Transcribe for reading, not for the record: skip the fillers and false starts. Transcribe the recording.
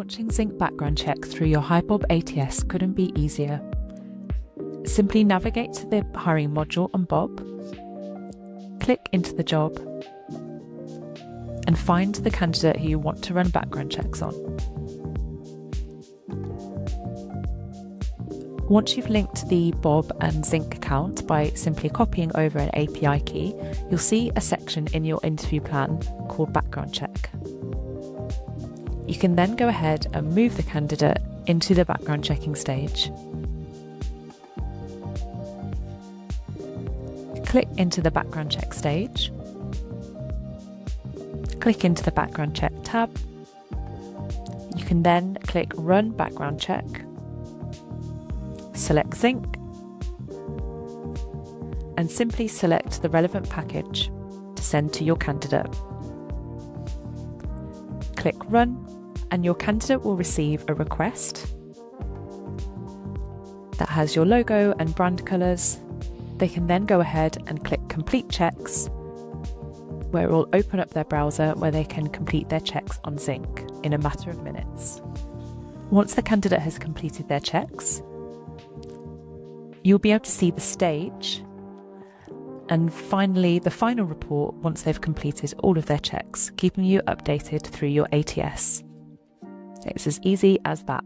Launching Zinc background check through your HiBob ATS couldn't be easier. Simply navigate to the hiring module on Bob, click into the job, and find the candidate who you want to run background checks on. Once you've linked the Bob and Zinc account by simply copying over an API key, you'll see a section in your interview plan called Background Check. You can then go ahead and move the candidate into the background checking stage. Click into the background check stage. Click into the background check tab. You can then click Run Background Check. Select Zinc and simply select the relevant package to send to your candidate. Click Run and your candidate will receive a request that has your logo and brand colours. They can then go ahead and click Complete Checks, where it will open up their browser where they can complete their checks on Zinc in a matter of minutes. Once the candidate has completed their checks, you'll be able to see the stage and finally the final report once they've completed all of their checks, keeping you updated through your ATS. It's as easy as that.